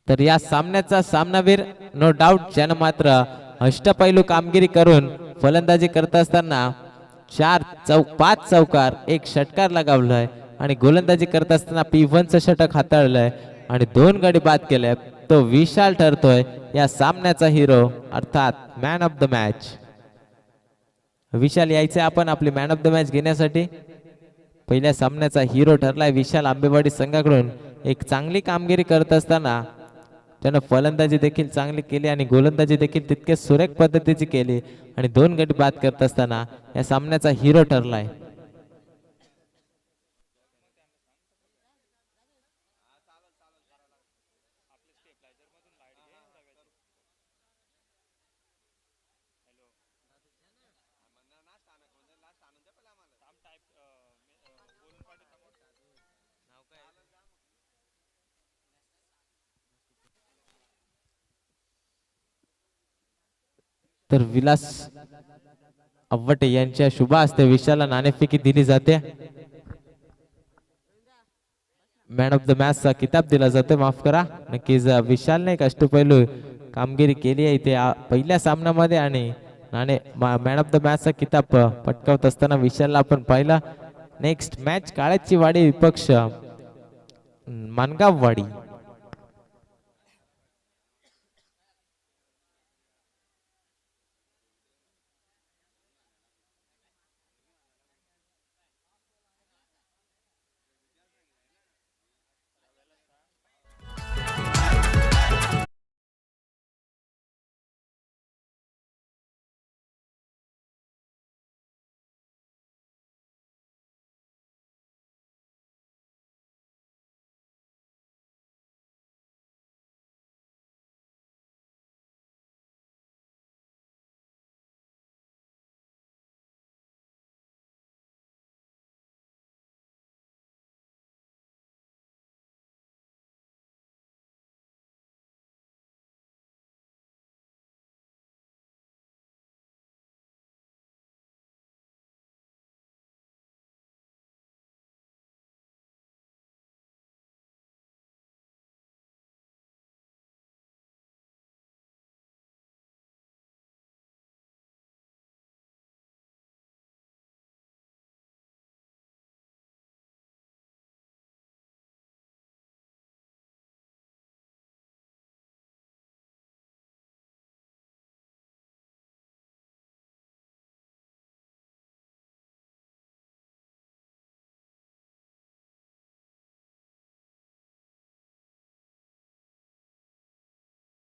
तर या सामन्याचा सामनावीर नो डाऊट ज्यानं मात्र अष्टपैलू कामगिरी करून फलंदाजी करत असताना 5 चौकार एक षटकार लगावलाय आणि गोलंदाजी करत असताना P1चं षटक हाताळलंय आणि 2 गडी बाद केले, तो विशाल ठरतोय या सामन्याचा हिरो अर्थात मॅन ऑफ द मॅच. विशाल यायचे आपण आपली मॅन ऑफ द मॅच घेण्यासाठी. पहिल्या सामन्याचा हिरो ठरलाय विशाल आंबेवाडी संघाकडून. एक चांगली कामगिरी करत असताना त्यानं फलंदाजी देखील चांगली केली आणि गोलंदाजी देखील तितकेच सुरेख पद्धतीची केली आणि 2 गडी बाद करत असताना या सामन्याचा हिरो ठरलाय. तर विलास अव्वटे यांच्या शुभ हस्ते विशालला नाणेफेकी दिली जाते. मॅन ऑफ द मॅच चा किताब दिला जातो. माफ करा, नक्कीच विशालने एक अष्टपैलू कामगिरी केली आहे इथे पहिल्या सामन्यामध्ये आणि मॅन ऑफ द मॅच चा किताब पटकावत असताना विशालला आपण पाहिला. नेक्स्ट मॅच काळ्याची वाडी विपक्ष मानगाववाडी.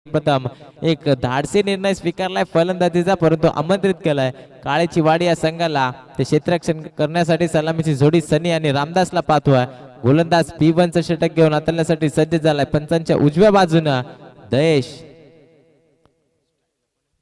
प्रथम एक धाडसी निर्णय स्वीकारलाय फलंदाजीचा, परंतु आमंत्रित केलाय काळेची वाडी या संघाला ते क्षेत्ररक्षण करण्यासाठी सलामीची जोडी सनी आणि रामदासला पाठवा. गोलंदाज P1चं षटक घेऊन हाताळण्यासाठी सज्ज झालाय. पंचांच्या उजव्या बाजूनं दयेश.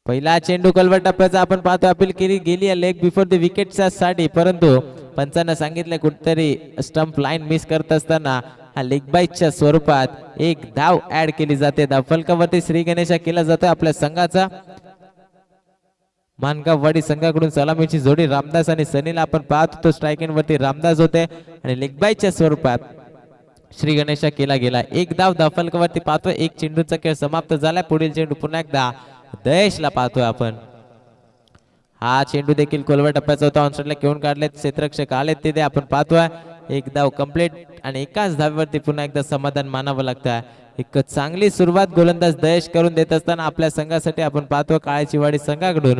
पहिला चेंडू कलवट टप्प्याचा आपण पाहतो. अपील केली गेली आहे लेग बिफोर द विकेटच्या साठी, परंतु पंचांना सांगितलं कुठेतरी स्टंप लाईन मिस करत असताना हा लेग बाईटच्या स्वरूपात एक धाव ऍड केली जाते. धाव फलकावरती श्री गणेशा केला जातोय आपल्या संघाचा. मानगाववाडी संघाकडून सलामीची जोडी रामदास आणि सनीला आपण पाहत होतो. स्ट्राईक वरती रामदास होते आणि लेग बाईटच्या स्वरूपात श्री गणेशा केला गेला. एक धाव धाव फलकावरती पाहतोय. एक चेंडूचा खेळ समाप्त झालाय. पुढील चेंडू पुन्हा एकदा दयेशला पाहतोय आपण. हा चेंडू देखील कोलवा टप्प्याचा होता. ऑनस्ट्रेटला घेऊन काढले क्षेत्ररक्षक आले तिथे आपण पाहतोय. एक धाव कंप्लीट आणि एकाच धावेवरती पुन्हा एकदा समाधान मानावं लागतं. एक चांगली सुरुवात गोलंदाज दयेश करून देत असताना आपल्या संघासाठी आपण पाहतो काळ्याची वाडी संघाकडून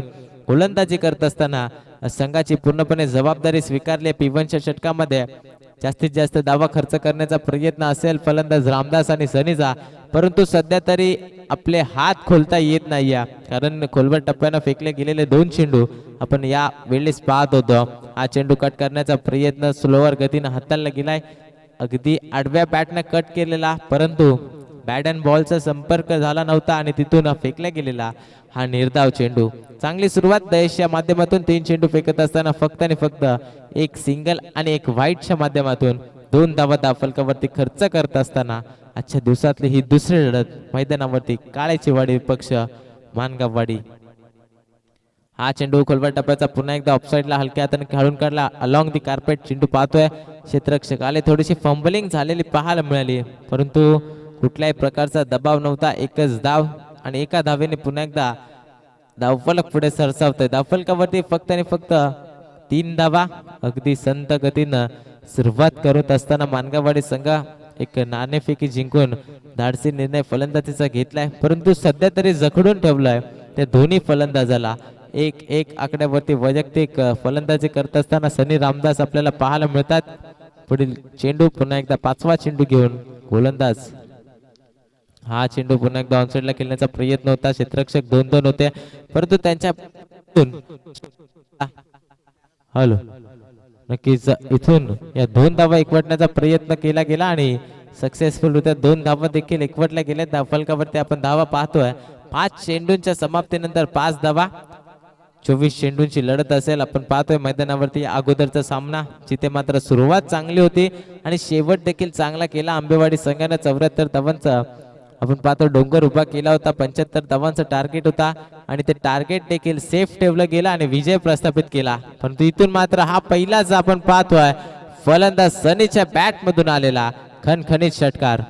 गोलंदाजी करत असताना संघाची पूर्णपणे जबाबदारी स्वीकारली. P1च्या षटकामध्ये जास्तीत जास्त धावा खर्च करण्याचा प्रयत्न असेल फलंदाज रामदास आणि सनीचा, परंतु सध्या तरी आपले हात खोलता येत नाही, कारण खोलवर टप्प्यानं फेकले गेलेले 2 चेंडू आपण या वेळेस पाहत होतो. हा चेंडू कट करण्याचा प्रयत्न स्लोवर गतीनं हाताळला गेलाय. अगदी आडव्या बॅटनं कट केलेला, परंतु बॅट अँड बॉलचा संपर्क झाला नव्हता आणि तिथून फेकला गेलेला हा निर्धाव चेंडू. चांगली सुरुवात दयेशच्या माध्यमातून 3 चेंडू फेकत असताना फक्त आणि फक्त एक सिंगल आणि एक वाईटच्या माध्यमातून 2 धावा फलकावरती खर्च करत असताना आजच्या दिवसातली ही दुसरी लढत मैदानावरती काळ्याची वाडी विपक्ष मानगाववाडी. हा चेंडू खोलवर टप्प्याचा पुन्हा एकदा ऑफसाईडला हलक्या हाताने खेळून काढला. अलॉंग दी कार्पेट चेंडू पाहतोय. क्षेत्ररक्षक आले, थोडीशी फंबलिंग झालेली पाहायला मिळाली, परंतु कुठल्याही प्रकारचा दबाव नव्हता, एकच धाव आणि एका धावेने पुन्हा एकदा धावफलक पुढे सरसावतोय. धावफलकावरती फक्त आणि फक्त 3 धावा. अगदी संत गतीनं सुरुवात करत असताना मानगावाडी संघ एक नाणेफेकी जिंकून धाडसी निर्णय फलंदाजीचा घेतलाय, परंतु सध्या तरी जखडून ठेवलाय त्या दोन्ही फलंदाजाला. 1-1 आकड्यावरती वैयक्तिक फलंदाजी करत असताना सनी रामदास आपल्याला पाहायला मिळतात. पुढील चेंडू पुन्हा एकदा 5वा चेंडू घेऊन गोलंदाज. हा चेंडू पुन्हा एकदा ऑनसाइडला खेळण्याचा प्रयत्न होता. क्षेत्ररक्षक 2-2 होते, परंतु त्यांच्या हॅलो नक्कीच इथून या 2 धावा एकवटण्याचा प्रयत्न केला गेला आणि सक्सेसफुल होत्या. 2 धावा देखील एकवटल्या गेल्या. धावफलकावरती आपण धावा पाहतोय. 5 चेंडूंच्या समाप्तीनंतर 5 धावा. 24 चेंडूंची लढत असेल. आपण पाहतोय मैदानावरती अगोदरचा सामना जिथे मात्र सुरुवात चांगली होती आणि शेवट देखील चांगला केला आंबेवाडी संघाने. 74 धावांचा आपण पाहतो डोंगर उभा केला होता. 75 धावांचा टार्गेट होता आणि ते टार्गेट देखील सेफ ठेवलं गेलं आणि विजय प्रस्थापित केला. परंतु इथून मात्र हा पहिलाच आपण पाहतोय फलंदाज सनीच्या बॅट मधून आलेला खणखणीत षटकार.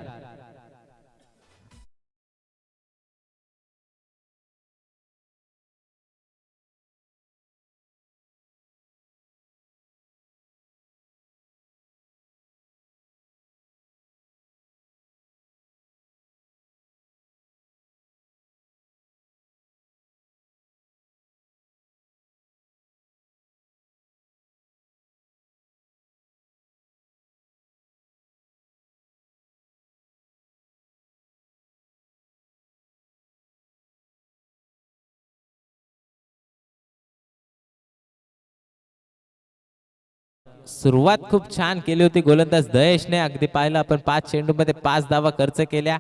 सुरुवात खूप छान केली होती गोलंदाज दयेशने. अगदी पाहिलं आपण 5 चेंडूमध्ये 5 धावा खर्च केल्या,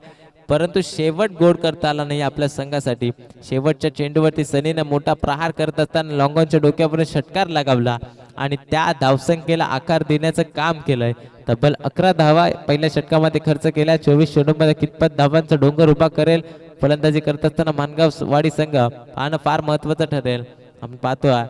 परंतु शेवट गोड करता आला नाही आपल्या संघासाठी. शेवटच्या चेंडूवरती सनीने मोठा प्रहार करत असताना लॉंगॉनच्या डोक्यावरून षटकार लगावला आणि त्या धावसंख्येला आकार देण्याचं काम केलंय. तब्बल 11 धावा पहिल्या षटकामध्ये खर्च केल्या. 24 चेंडूमध्ये कितपत धावांचा डोंगर उभा करेल फलंदाजी करत असताना मानगाववाडी संघ पाहणं फार महत्वाचं ठरेल. आपण पाहतोय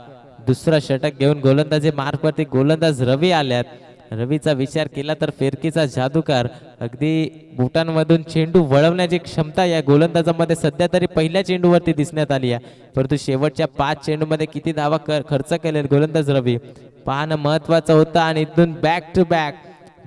दुसरा षटक घेऊन गोलंदाजी मार्गवरती गोलंदाज रवी आल्यात. रवीचा विचार केला तर फिरकीचा जादूगार. अगदी बुटांमधून चेंडू वळवण्याची क्षमता या गोलंदाजामध्ये सध्या तरी पहिल्या चेंडूवरती दिसण्यात आली आहे, परंतु शेवटच्या 5 चेंडूमध्ये किती धावा खर्च केले गोलंदाज रवी पाहणं महत्वाचं होतं. आणि इथून बॅक टू बॅक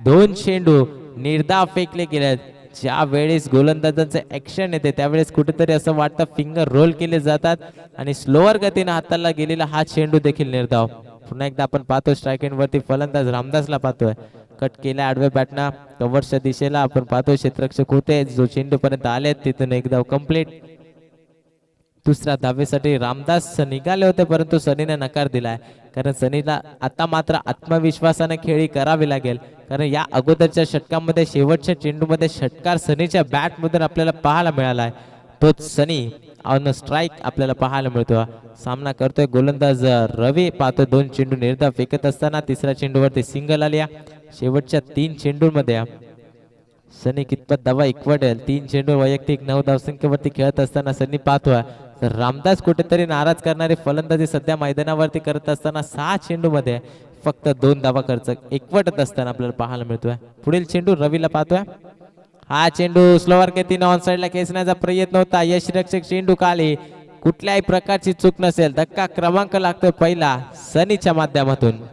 2 चेंडू निर्धाव फेकले गेले. ज्या वेळेस गोलंदाजांचे ऍक्शन येते त्यावेळेस कुठेतरी असं वाटतं फिंगर रोल केले जातात आणि स्लोअर गतीने हाताला गेलेला हा चेंडू देखील निर्धाव. पुन्हा एकदा आपण पाहतो स्ट्राईक एंड वरती फलंदाज रामदासला पाहतोय. कट केल्या आडव्या बॅटना कव्हरच्या दिशेला. आपण पाहतोय क्षेत्ररक्षक होते जो चेंडू पर्यंत आले तिथून एक धाव कंप्लीट. दुसऱ्या धावेसाठी रामदास निघाले होते, परंतु सनीने नकार दिलाय, कारण सनीला आता मात्र आत्मविश्वासाने खेळी करावी लागेल. कारण या अगोदरच्या षटकामध्ये शेवटच्या चेंडूमध्ये षटकार सनीच्या बॅट मधून आपल्याला पाहायला मिळालाय. तोच सनी ऑन स्ट्राईक आपल्याला पाहायला मिळतो. सामना करतोय गोलंदाज रवी. पाहतोय 2 चेंडू निर्धाव फेकत असताना तिसऱ्या चेंडूवरती सिंगल आली. शेवटच्या 3 चेंडूंमध्ये सनी कितपत धावा एकवटेल. 3 चेंडू वैयक्तिक 9 धावसंख्येवरती खेळत असताना सनी पाहतोय तर रामदास कुठेतरी नाराज करणारी फलंदाजी सध्या मैदानावरती करत असताना 6 चेंडूमध्ये फक्त 2 धावा खर्च एकवटत असताना आपल्याला पाहायला मिळतोय. पुढील चेंडू रवीला पाहतोय. हा चेंडू स्लोवर गतीने ऑन साइडला खेचण्याचा प्रयत्न होता. यशरक्षक चेंडू खाली. कुठल्याही प्रकारची चूक नसेल. धक्का क्रमांक लागतोय पहिला सनीच्या माध्यमातून.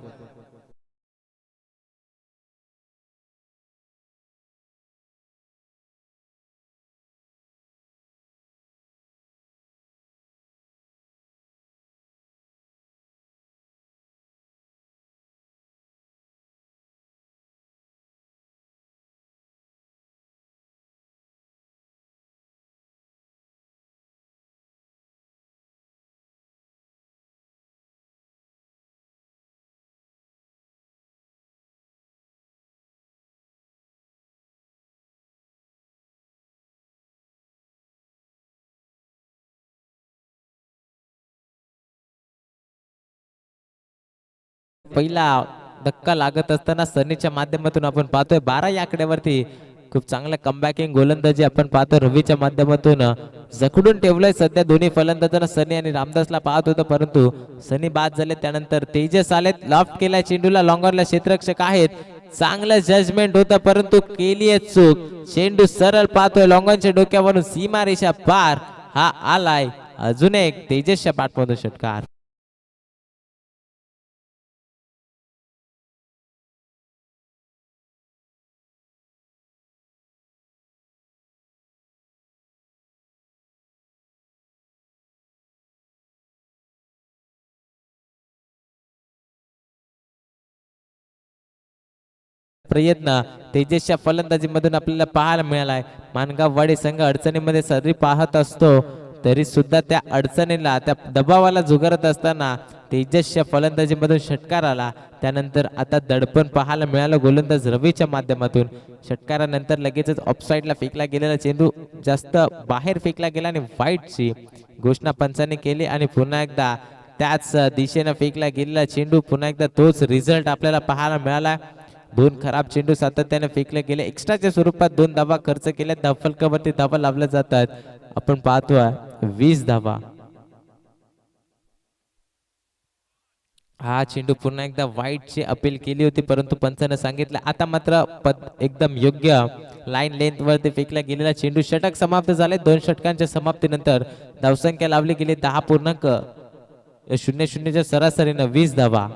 पहिला धक्का लागत असताना सनीच्या माध्यमातून आपण पाहतोय 12 या आकड्यावरती खूप चांगला कमबॅकिंग गोलंदाजी आपण पाहतो रवीच्या माध्यमातून जखडून ठेवलंय. सध्या दोन्ही फलंदाजांना सनी आणि रामदासला पाहत होतं, परंतु सनी बाद झाले. त्यानंतर तेजस आलेत. लॉफ्ट केलाय चेंडूला. लॉंगरला क्षेत्ररक्षक आहेत. चांगलं जजमेंट होतं परंतु केली आहे चूक. चेंडू सरळ पाहतोय लॉंगॉनच्या डोक्यावरून सीमारेषा पार. हा आलाय अजून एक तेजसच्या पाठमधून षटकार. प्रयत्न तेजसच्या फलंदाजीमधून आपल्याला पाहायला मिळालाय. मानगाववाडी संघ अडचणीमध्ये सरी पाहत असतो तरी सुद्धा त्या अडचणीला त्या दबावाला झुगारत असताना तेजसच्या फलंदाजीमधून षटकार आला. त्यानंतर आता दडपण पाहायला मिळालं गोलंदाज रवीच्या माध्यमातून. षटकारानंतर लगेचच ऑफसाईडला फेकला गेलेला चेंडू जास्त बाहेर फेकला गेला आणि वाईटची घोषणा पंचांनी केली आणि पुन्हा एकदा त्याच दिशेनं फेकला गेलेला चेंडू पुन्हा एकदा तोच रिझल्ट आपल्याला पाहायला मिळाला. दोन खराब चेंडू सातत्याने फेकले गेले. एक्स्ट्राच्या स्वरूपात 2 धावा खर्च केल्या. धावफलकावरती धावा लावल्या जातात. आपण पाहतोय 20 धावा. हा चेंडू पुन्हा एकदा वाईटची अपील केली होती परंतु पंचानं सांगितलं आता मात्र एकदम योग्य लाईन लेंथ वरती फेकला गेलेला चेंडू. षटक समाप्त झाले. 2 षटकांच्या समाप्तीनंतर धावसंख्या लावली गेली 10.00च्या सरासरीनं 20 धावा.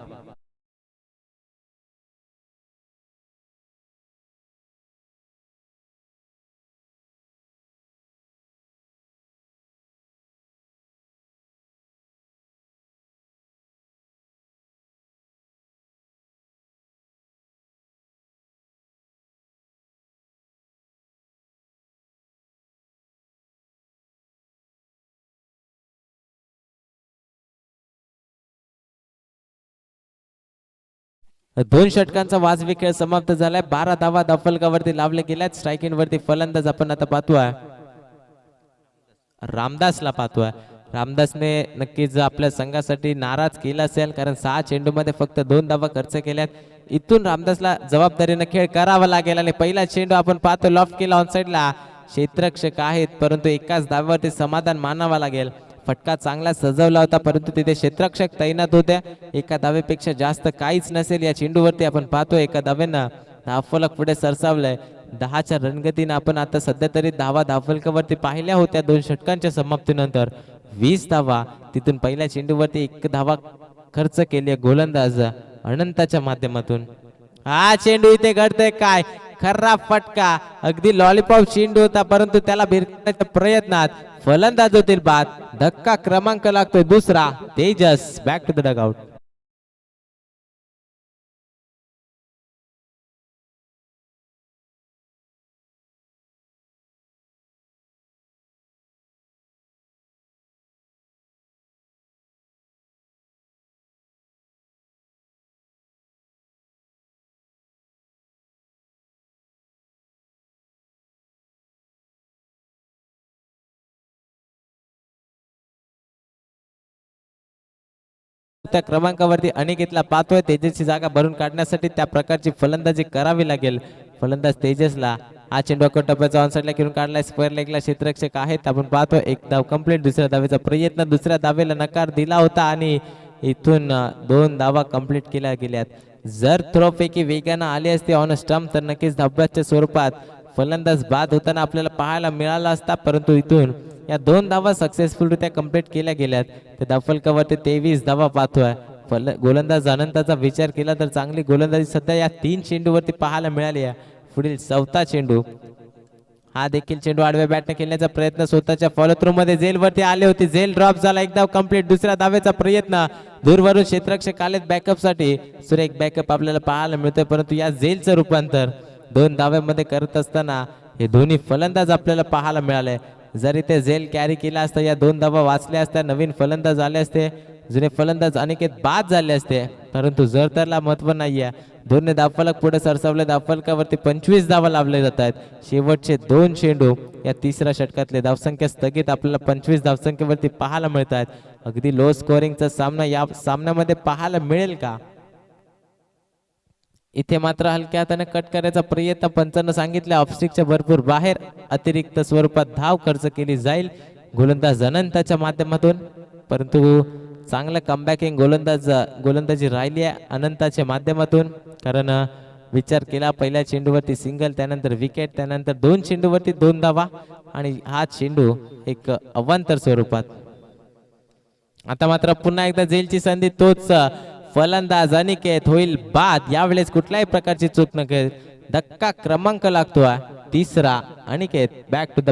दोन षटकांचा वाजवी खेळ समाप्त झालाय. 12 धावा धावफलकावरती लावले गेल्यात. स्ट्रायकिंग वरती फलंदाज आपण आता पाहतोय रामदासला पाहतोय. रामदासने नक्कीच आपल्या संघासाठी नाराज केला असेल कारण 6 चेंडूमध्ये फक्त 2 धावा खर्च केल्यात. इथून रामदासला जबाबदारीने खेळ करावा लागेल आणि पहिला चेंडू आपण पाहतो लॉफ्ट केला ऑन साइडला. क्षेत्ररक्षक आहेत परंतु एकाच धाव्यावरती समाधान मानावा लागेल. फटका चांगला सजवला होता परंतु तिथे क्षेत्ररक्षक तैनात होत्या. एका धावेपेक्षा जास्त काहीच नसेल या चेंडूवरती आपण पाहतोय एका धावेनं धावफलक पुढे सरसावलंय. 10च्या रणगतीनं आपण आता सध्या तरी धावा धावफलकावरती पाहिल्या होत्या 2 षटकांच्या समाप्तीनंतर. 20 धावा. तिथून पहिल्या चेंडूवरती 1 धावा खर्च केली गोलंदाज अनंताच्या माध्यमातून. हा चेंडू इथे घडतोय काय खरा फटका. अगदी लॉलीपॉप चेंडू होता परंतु त्याला भिरण्याच्या प्रयत्नात फलंदाज होतील बाद. धक्का क्रमांक लागतोय दुसरा. Tejas back to the dugout. त्या क्रमांकावरती अनिकेतला पाहतोय. तेजसची जागा भरून काढण्यासाठी त्या प्रकारची फलंदाजी करावी लागेल फलंदाज तेजसला. हा चेंडू टप्प्याचा ऑन साइडला घेऊन काढलाय. स्क्वेअर लेगला क्षेत्ररक्षक आहेत. आपण पाहतोय 1 धाव कंप्लीट. दुसऱ्या धावेचा प्रयत्न. दुसऱ्या धावेला नकार दिला होता आणि इथून 2 धावा कंप्लीट केल्या गेल्यात. जर थ्रो पैकी वेगानं आली असते ऑन स्टंप तर नक्कीच धाब्याच्या स्वरूपात फलंदाज बाद होताना आपल्याला पाहायला मिळाला असता परंतु इथून या 2 धावा सक्सेसफुलरित्या कंप्लीट केल्या गेल्यात. त्या धावफलकावरती 23 धावा पाहतोय. गोलंदाज अनंताचा विचार केला तर चांगली गोलंदाजी सध्या या 3 चेंडूवरती पाहायला मिळाली आहे. पुढील 4था चेंडू. हा देखील चेंडू आडव्या बॅटने खेळण्याचा प्रयत्न स्वतःच्या फॉलो थ्रू मध्ये झेल वरती आले होते. झेल ड्रॉप झाला. 1 धाव कंप्लीट. दुसऱ्या धावेचा प्रयत्न. दूरवरून क्षेत्ररक्षक आलेत बॅकअप साठी. सुरेख बॅकअप आपल्याला पाहायला मिळतोय परंतु या झेलचं रूपांतर 2 धाव्यामध्ये करत असताना हे दोन्ही फलंदाज आपल्याला पाहायला मिळाले. जरी ते झेल कॅरी केला असता या 2 धावा वाचल्या असत्या. नवीन फलंदाज आले असते. जुने फलंदाज अनिकेत बाद झाले असते परंतु जर त्याला महत्व नाहीये. दोन्ही धावफलक पुढे सरसावले. धावफलकावरती 25 धावा लावले जात आहेत. शेवटचे 2 चेंडू या 3ऱ्या षटकातले. धावसंख्या स्थगित आपल्याला 25 धावसंख्येवरती पाहायला मिळत आहेत. अगदी लो स्कोरिंगचा सामना या सामन्यामध्ये पाहायला मिळेल का? इथे मात्र हलक्या हाताने कट करायचा प्रयत्न पंचांना सांगितलं. ऑफस्टिकच्या भरपूर बाहेर अतिरिक्त स्वरूपात धाव खर्च केली जाईल गोलंदाज अनंताच्या माध्यमातून परंतु चांगलं कमबॅकिंग गोलंदाजी राहिली आहे अनंताच्या माध्यमातून कारण विचार केला. पहिल्या चेंडूवरती सिंगल, त्यानंतर विकेट, त्यानंतर 2 चेंडूवरती 2 धावा आणि हा चेंडू एक अवांतर स्वरूपात. आता मात्र पुन्हा एकदा झेलची संधी, तोच फलंदाज अनिकेत होईल बाद. यावेळेस कुठल्याही प्रकारची चूक न करत धक्का क्रमांक लागतोय तिसरा. अनिकेत बॅक टू द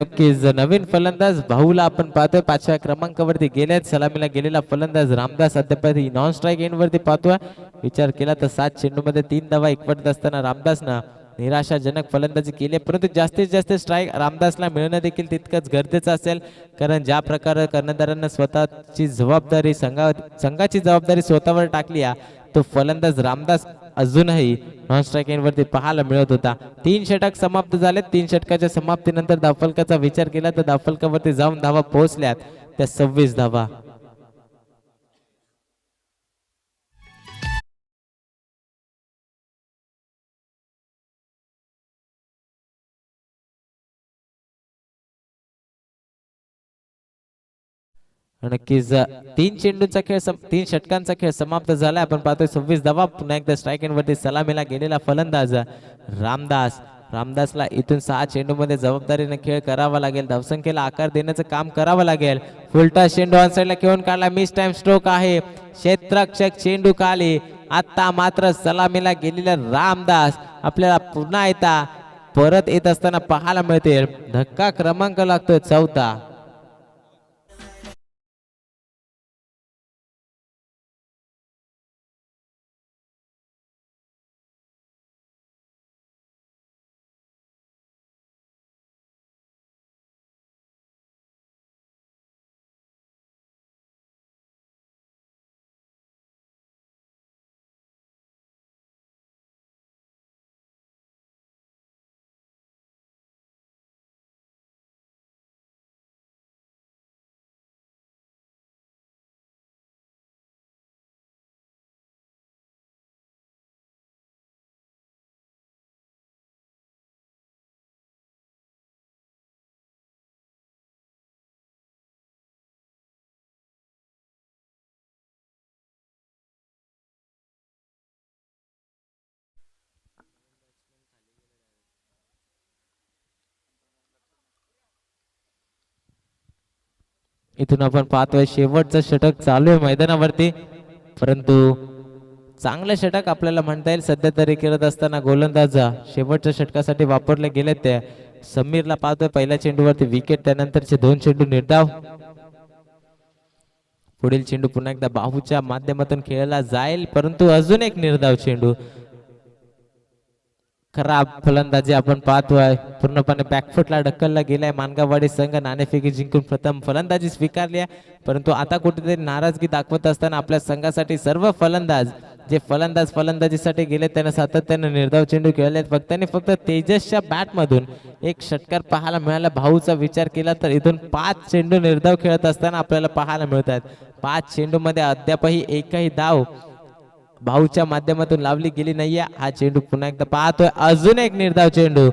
नक्कीच नवीन फलंदाज भाऊला आपण पाहतोय 5व्या क्रमांकावरती गेलेत. सलामीला गेलेला फलंदाज रामदास अद्याप नॉन स्ट्राईक एंड वरती पाहतोय. विचार केला तर 7 चेंडूमध्ये 3 धावा एकवटत असताना रामदासनं निराशाजनक फलंदाजी केली, परंतु जास्तीत जास्त स्ट्राईक रामदासला मिळणं देखील तितकंच गरजेचं असेल. कारण ज्या प्रकारे कर्णधारांना स्वतःची जबाबदारी संघाची जबाबदारी स्वतःवर टाकली तो फलंदाज रामदास अजूनही नॉन स्ट्राईक एंड वरती पाहायला मिळत होता. 3 षटक समाप्त झाले. 3 षटकाच्या समाप्तीनंतर धावफलकाचा विचार केला तर धावफलकावरती जाऊन धावा पोहोचल्यात त्या 26 धावा. नक्कीच 3 चेंडूंचा खेळ 3 षटकांचा खेळ समाप्त झाला. आपण पाहतोय 26 धावा. पुन्हा एकदा स्ट्राईक एंड वरती सलामीला गेलेला फलंदाज रामदासला इथून 6 चेंडूमध्ये जबाबदारीने खेळ करावा लागेल. धावसंख्येला आकार देण्याचं काम करावं लागेल. फुलटा चेंडू ऑन साईडला खेळून काढला. मिस टाइम स्ट्रोक आहे. क्षेत्ररक्षक चेंडू खाली. आता मात्र सलामीला गेलेला रामदास आपल्याला पुन्हा एकदा परत येत असताना पाहायला मिळते. धक्का क्रमांक लागतोय 4था. इथून आपण पाहतोय शेवटचं षटक चालू आहे मैदानावरती, परंतु चांगलं षटक आपल्याला म्हणता येईल सध्या तरी करत असताना गोलंदाज शेवटच्या षटकासाठी वापरले गेले. ते समीरला पाहतोय पहिल्या चेंडूवरती विकेट, त्यानंतरचे 2 चेंडू निर्धाव. पुढील चेंडू पुन्हा एकदा बाहूच्या माध्यमातून खेळला जाईल, परंतु अजून एक निर्धाव चेंडू. खराब फलंदाजी आपण पाहतोय. पूर्णपणे बॅकफुटला ढकलला गेलाय. मानगाववाडी संघ नाणेफेकी जिंकून प्रथम फलंदाजी स्वीकारली आहे, परंतु आता कुठेतरी नाराजगी दाखवत असताना आपल्या संघासाठी सर्व फलंदाज जे फलंदाजीसाठी गेले त्यांना सातत्याने निर्धाव चेंडू खेळले. फक्त आणि फक्त तेजसच्या बॅटमधून एक षटकार पाहायला मिळाला. भाऊचा विचार केला तर इथून 5 चेंडू निर्धाव खेळत असताना आपल्याला पाहायला मिळतात. 5 चेंडूमध्ये अद्यापही एकही धाव भाऊच्या माध्यमातून लावली गेली नाहीये. हा चेंडू पुन्हा एकदा पाहतोय. अजून एक निर्धाव चेंडू.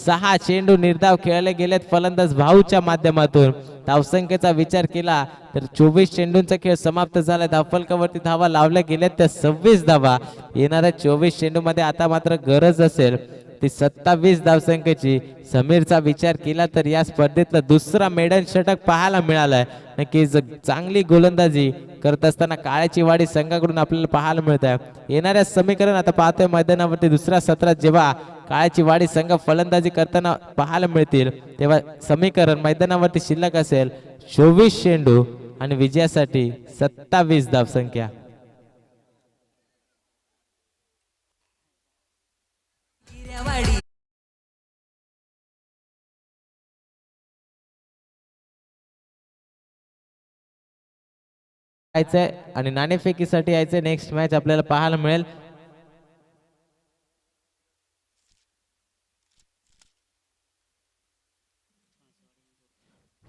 6 चेंडू निर्धाव खेळले गेलेत फलंदाज भाऊच्या माध्यमातून. धावसंख्येचा विचार केला तर 24 चेंडूंचा खेळ समाप्त झाला. धावफलकावरती धावा लावल्या गेल्यात त्या 26 धावा. येणाऱ्या 24 चेंडूमध्ये आता मात्र गरज असेल ती 27 धावसंख्येची. समीरचा विचार केला तर या स्पर्धेतला दुसरा मेडन षटक पाहायला मिळालाय. नक्कीच चांगली गोलंदाजी करत असताना काळ्याची वाडी संघाकडून आपल्याला पाहायला मिळत आहे. येणाऱ्या समीकरण आता पाहतोय मैदानावरती दुसऱ्या सत्रात जेव्हा काळ्याची वाडी संघ फलंदाजी करताना पाहायला मिळतील तेव्हा समीकरण मैदानावरती शिल्लक असेल 24 चेंडू आणि विजयासाठी 27 धावसंख्या. यायचंय आणि नाणेफेकीसाठी यायचंय. नेक्स्ट मॅच आपल्याला पाहायला मिळेल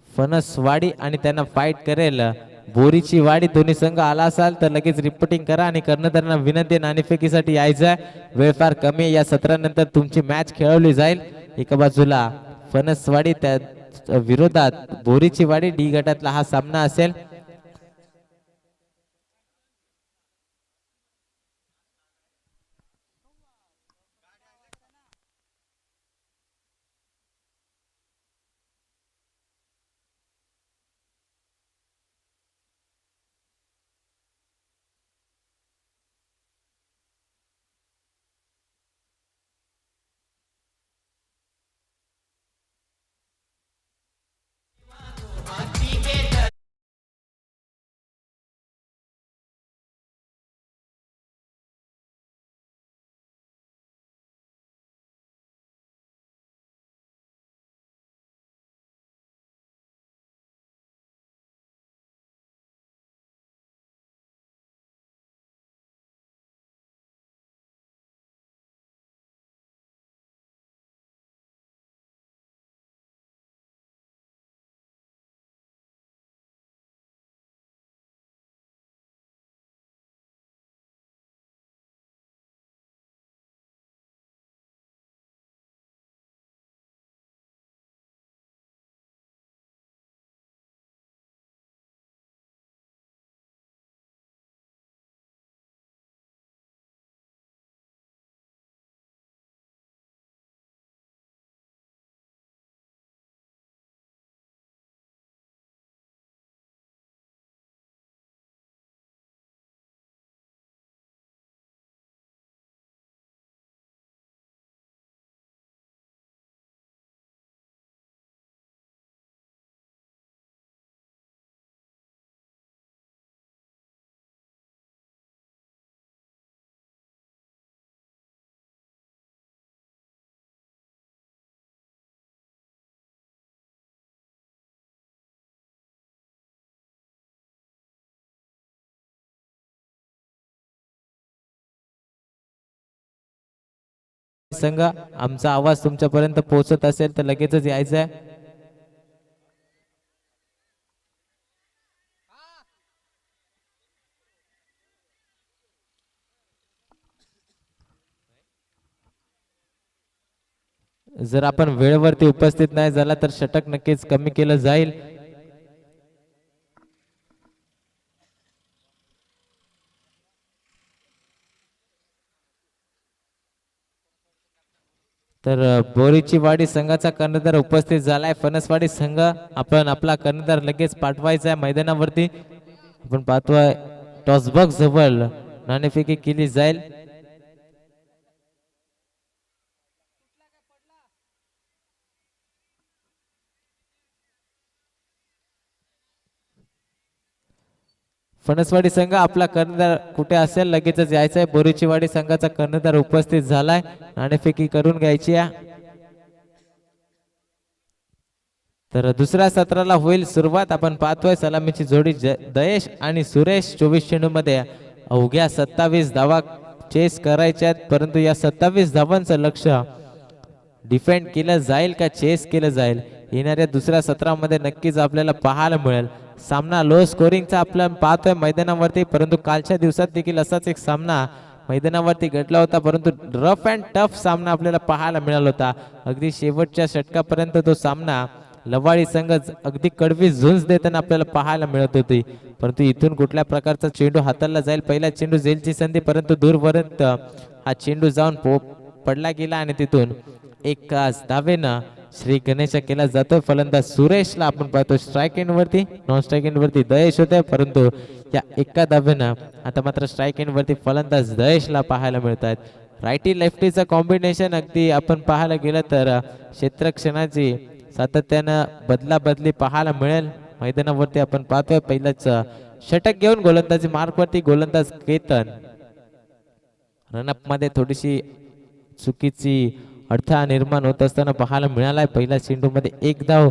फणसवाडी आणि त्यांना फाईट करेल बोरीची वाडी. दोन्ही संघ आला असाल तर लगेच रिपोर्टिंग करा आणि कर्णधारांना विनंती नाणेफेकीसाठी यायचं. वेळ फार कमी आहे. या सत्रानंतर तुमची मॅच खेळवली जाईल. एका बाजूला फणसवाडी त्या विरोधात बोरीची वाडी. डी गटातला हा सामना असेल. संघ आमचा आवाज तुमच्यापर्यंत पोहोचत असेल तर लगेचच यायचं आहे. जर आपण वेळेवरती उपस्थित नाही झाला तर षटक नक्कीच कमी केलं जाईल. तर बोरीची वाडी संघाचा कर्णधार उपस्थित झालाय. फणसवाडी संघ आपण आपला कर्णधार लगेच पाठवायचा आहे मैदानावरती. आपण पाहतोय टॉसबॉक्स जवळ नाणेफेकी केली जाईल. फणसवाडी संघ आपला कर्णधार कुठे असेल लगेचच यायचंय. बोरीची वाडी संघाचा कर्णधार उपस्थित झालाय. नाणेफेकी करून घ्यायची आहे. तर दुसऱ्या सत्राला होईल सुरुवात. आपण पाहतोय सलामीची जोडी दयेश आणि सुरेश. 24 चेंडू मध्ये अवघ्या 27 धावा चेस करायच्यात. परंतु या 27 धावांचं लक्ष डिफेंड केलं जाईल का चेस केलं जाईल येणाऱ्या दुसऱ्या सत्रामध्ये नक्कीच आपल्याला पाहायला मिळेल. सामना लो स्कोरिंगचा आपण पाहतोय मैदानावरती. परंतु कालच्या दिवसात देखील असाच एक सामना मैदानावरती घडला होता. परंतु रफ अँड टफ सामना आपल्याला पाहायला मिळाला होता. अगदी शेवटच्या षटकापर्यंत तो सामना लवाडी संघ अगदी कडवी झुंज देताना आपल्याला पाहायला मिळत होती. परंतु इथून कुठल्या प्रकारचा चेंडू हाताळला जाईल. पहिला चेंडू झेलची संधी परंतु दूरपर्यंत हा चेंडू जाऊन पडला गेला आणि तिथून एक धावेनं श्री गणेश केला जातोय. फलंदाज सुरेशला आपण पाहतो स्ट्राईक एंड वरती. नॉन स्ट्राईक एंड वरती दयेश होते. परंतु या एका धावेनं आता मात्र स्ट्राईक एंड वरती फलंदाज दयेशला पाहायला मिळत आहेत. रायटी लेफ्टीचं कॉम्बिनेशन अगदी आपण पाहायला गेलं तर क्षेत्ररक्षणाची सातत्यानं बदलाबदली पाहायला मिळेल मैदानावरती. आपण पाहतोय पहिलाच षटक घेऊन गोलंदाजी मार्कवरती गोलंदाज केतन. रनअप मध्ये थोडीशी चुकीची अडथळा निर्माण होत असताना पाहायला मिळालाय. पहिल्या चेंडू मध्ये एक धाव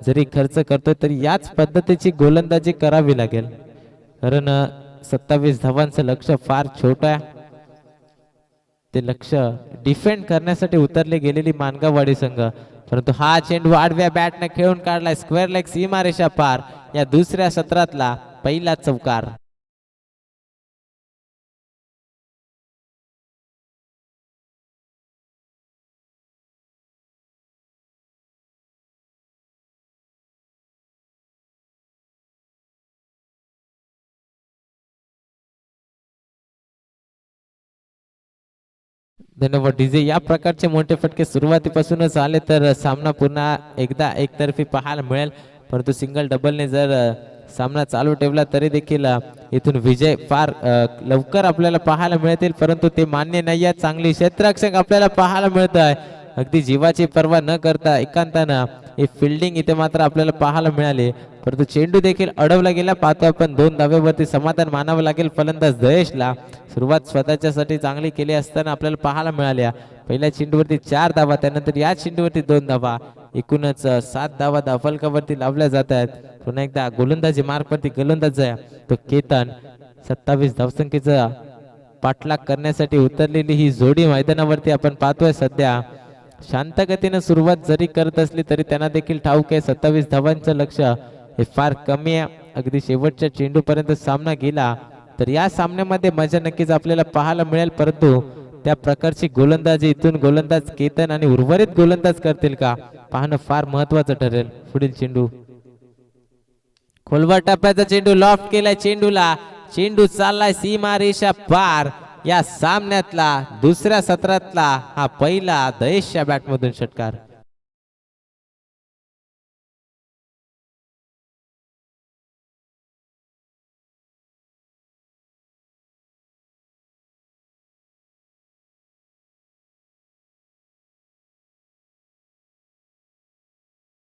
जरी खर्च करतोय तरी याच पद्धतीची गोलंदाजी करावी लागेल. कारण 27 धावांचं लक्ष्य फार छोटं आहे. ते लक्ष्य डिफेंड करण्यासाठी उतरले गेलेली मानगाववाडी संघ, परंतु हा चेंडू आडव्या बॅटने खेळून काढलाय स्क्वेअर लेग सीमारेषा पार. या दुसऱ्या सत्रातला पहिला चौकार. धन्यवाद डीजे. या प्रकारचे मोठे फटके सुरुवातीपासूनच आले तर सामना पुन्हा एकदा एकतर्फी पाहायला मिळेल, परंतु सिंगल डबलने जर सामना चालू ठेवला तरी देखील इथून विजय फार लवकर आपल्याला पाहायला मिळतील, परंतु ते मान्य नाही आहे. चांगली क्षेत्ररक्षक आपल्याला पाहायला मिळत आहे, अगदी जीवाची पर्वा न करता एकांतानं ही फिल्डिंग इथे मात्र आपल्याला पाहायला मिळाली, परंतु चेंडू देखील अडवला गेला. पाहतो आपण 2 धाब्यावरती समाधान मानावं लागेल फलंदाज जयेशला. सुरुवात स्वतःच्यासाठी चांगली केली असताना आपल्याला पाहायला मिळाल्या. पहिल्या चेंडूवरती 4 धावा, त्यानंतर या चेंडूवरती 2 धावा, एकूणच 7 धावा धावफलकावरती लावल्या जात आहेत. पुन्हा एकदा गोलंदाजी मार्कवरती गोलंदाज आहे तो केतन. 27 धावसंख्येचा पाठलाग करण्यासाठी उतरलेली ही जोडी मैदानावरती आपण पाहतोय. सध्या शांत गतीने सुरुवात जरी करत असली तरी त्यांना देखील ठाऊक आहे 27 धावांचं लक्ष्य हे फार कमी आहे. अगदी शेवटच्या चेंडूपर्यंत सामना गेला तर या सामन्यामध्ये मजा नक्कीच आपल्याला पाहायला मिळेल, परंतु त्या प्रकारची गोलंदाजी इथून गोलंदाज केतन आणि उर्वरित गोलंदाज करतील का पाहणं फार महत्वाचं ठरेल. पुढील चेंडू खोलवर टप्प्याचा चेंडू लॉफ्ट केलाय चेंडूला. चेंडू चाललाय सीमा रेषा पार. या सामन्यातला दुसऱ्या सत्रातला हा पहिला दयेशच्या बॅटमधून षटकार.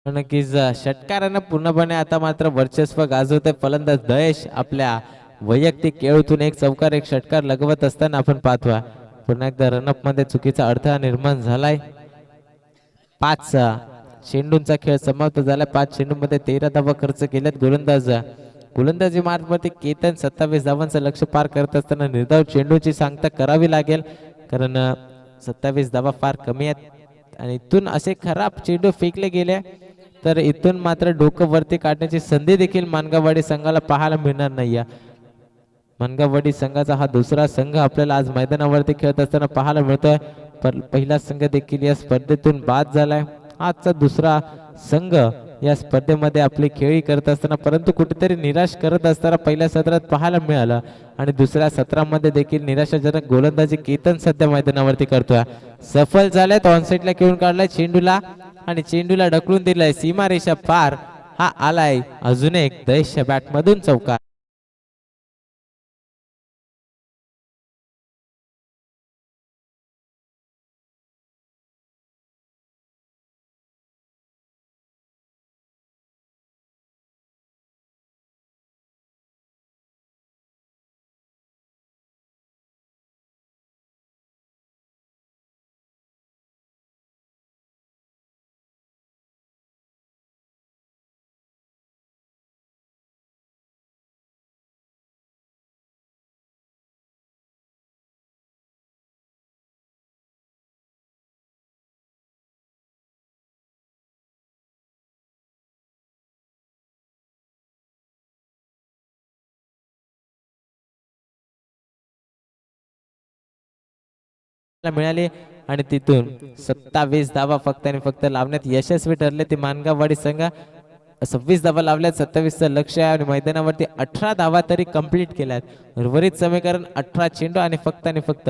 नक्कीच षटकारानं पूर्णपणे आता मात्र वर्चस्व गाजवते फलंदाज दयेश. आपल्या वैयक्तिक खेळूतून एक चौकार एक षटकार लगवत असताना आपण पाहतोय पुन्हा एकदा रनअप मध्ये चुकीचा अडथळा निर्माण झालाय. 5 चेंडूंचा खेळ समाप्त झालाय. 5 चेंडूंमध्ये 13 धावा खर्च केल्यात. गोलंदाजी मार्फत केतन 27 धावांचं लक्ष्य पार करत असताना निर्धाव चेंडूची सांगता करावी लागेल, कारण 27 धावा फार कमी आहेत आणि इथून असे खराब चेंडू फेकले गेले तर इथून मात्र डोकं वरती काढण्याची संधी देखील मानगाववाडी संघाला पाहायला मिळणार नाही. मानगाववाडी संघाचा हा दुसरा संघ आपल्याला आज मैदानावरती खेळत असताना पाहायला मिळतोय. पहिला संघ देखील या स्पर्धेतून बाद झालाय. आजचा दुसरा संघ या स्पर्धेमध्ये आपली खेळी करत असताना परंतु कुठेतरी निराश करत असताना पहिल्या सत्रात पाहायला मिळालं आणि दुसऱ्या सत्रामध्ये देखील निराशाजनक गोलंदाजी केतन सध्या मैदानावरती करतोय. सफल झालाय. ऑनसाइडला खेळून काढलाय चेंडूला आणि चेंडूला ढकलून दिलाय सीमारेषा पार. हा आलाय अजून एक दयेशच्या बॅटमधून चौकार. मिळाले आणि तिथून 27 धावा फक्त आणि फक्त लावण्यात यशस्वी ठरले ते मानगाववाडी संघ. 26 धावा लावल्यात. 27चं लक्ष आहे आणि मैदानावरती 18 धावा तरी कंप्लीट केल्यात. उर्वरित समीकरण 18 चेंडू आणि फक्त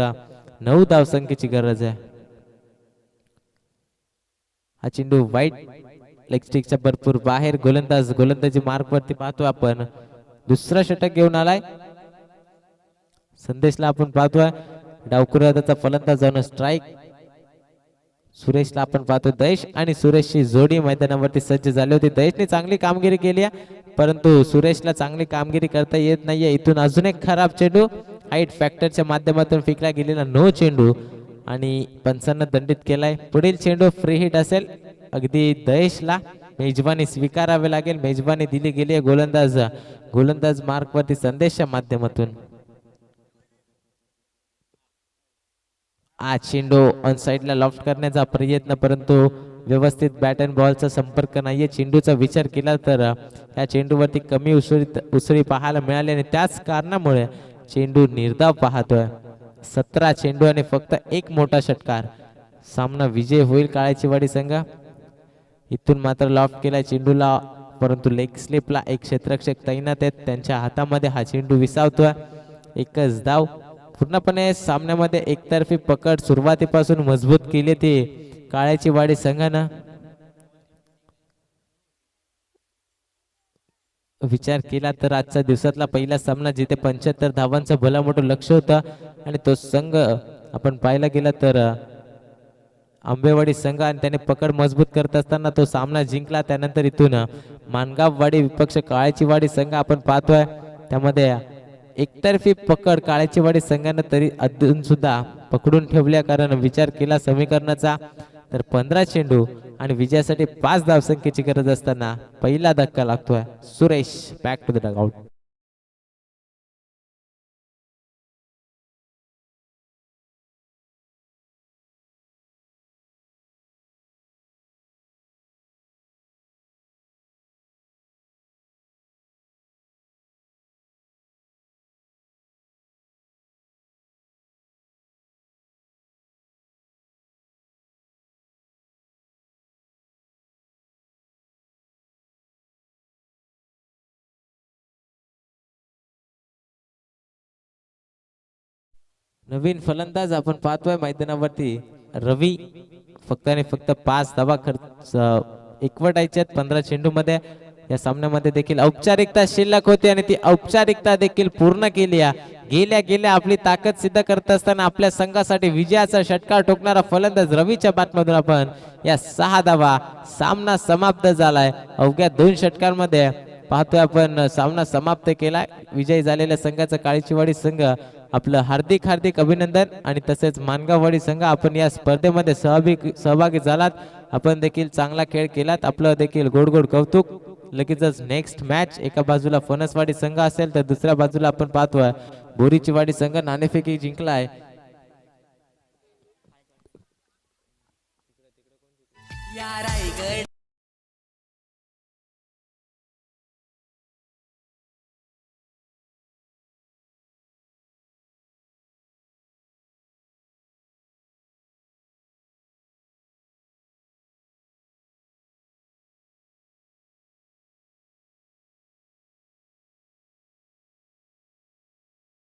9 धावसंख्येची गरज आहे. हा चेंडू वाईट लेग स्टिकच्या भरपूर बाहेर. गोलंदाजी मार्क वरती पाहतो आपण. दुसरा षटक घेऊन आलाय संदेशला आपण पाहतोय. डावकुराचा फलंदाज जाऊन स्ट्राईक. सुरेशला आपण पाहतो. दयेश आणि सुरेशची जोडी मैदानावरती सज्ज झाली होती. दयेशने चांगली कामगिरी केली आहे परंतु सुरेशला चांगली कामगिरी करता येत नाहीये. इथून अजून एक खराब चेंडू हाईट फॅक्टरच्या माध्यमातून फेकला गेलेला नो चेंडू आणि पंचांना दंडित केलाय. पुढील चेंडू फ्री हिट असेल अगदी दयेशला. मेजबानी स्वीकारावे लागेल. मेजबानी दिली गेली आहे गोलंदाज मार्कवरती संदेशच्या माध्यमातून. आज चेंडू ऑन साइडला लॉफ्ट करण्याचा प्रयत्न, परंतु व्यवस्थित बॅट अँड बॉलचा संपर्क नाहीये. चेंडूचा विचार केला तर या चेंडूवरती कमी उसळी पाहायला मिळाली आणि त्याच कारणामुळे चेंडू निर्धाव पाहतोय. 17 चेंडू आणि फक्त एक मोठा षटकार. सामना विजय होईल काळाचीवाडी संघ. इथून मात्र लॉफ्ट केला चेंडूला, परंतु लेग स्लिपला एक क्षेत्ररक्षक तैनात आहेत. त्यांच्या हातामध्ये हा चेंडू विसावतोय. एकच धाव. पूर्णपणे सामन्यामध्ये एकतर्फी पकड सुरुवातीपासून मजबूत केली ती काळाचीवाडी संघानं. विचार केला तर आजच्या दिवसातला पहिला सामना जिथे 75 धावांचं भलं मोठं लक्ष होतं आणि तो संघ आपण पाहायला गेला तर आंबेवाडी संघ आणि त्याने पकड मजबूत करत असताना तो सामना जिंकला. त्यानंतर इथून मानगाववाडी विपक्ष काळाचीवाडी संघ आपण पाहतोय. त्यामध्ये एकतर्फी पकड काळाचीवाडी संघानं तरी अजून सुद्धा पकडून ठेवल्या. कारण विचार केला समीकरणाचा तर 15 चेंडू आणि विजयासाठी 5 धावसंख्येची गरज असताना पहिला धक्का लागतोय. Suresh back to the dugout. नवीन फलंदाज आपण पाहतोय मैदानावरती रवी. फक्त आणि फक्त 5 धावा खर्च एकवटायच्या 15 चेंडू मध्ये. या सामन्यामध्ये देखील औपचारिकता शिल्लक होती आणि ती औपचारिकता देखील पूर्ण केली. गेल्या आपली ताकद सिद्ध करत असताना आपल्या संघासाठी विजयाचा षटकार ठोकणारा फलंदाज रवीच्या बॅटमधून आपण या 6 धावा. सामना समाप्त झालाय. अवघ्या 2 षटकांमध्ये पाहतोय आपण सामना समाप्त केला. विजयी झालेल्या संघाचा काळाचीवाडी संघ आपलं हार्दिक अभिनंदन. आणि तसेच मानगाववाडी संघ आपण या स्पर्धेमध्ये सहभागी झालात. आपण देखील चांगला खेळ केलात. आपलं देखील गोड कौतुक. लगेचच नेक्स्ट मॅच एका बाजूला फणसवाडी संघ असेल तर दुसऱ्या बाजूला आपण पाहतोय बोरीचीवाडी संघ नाणेफेकी जिंकलाय.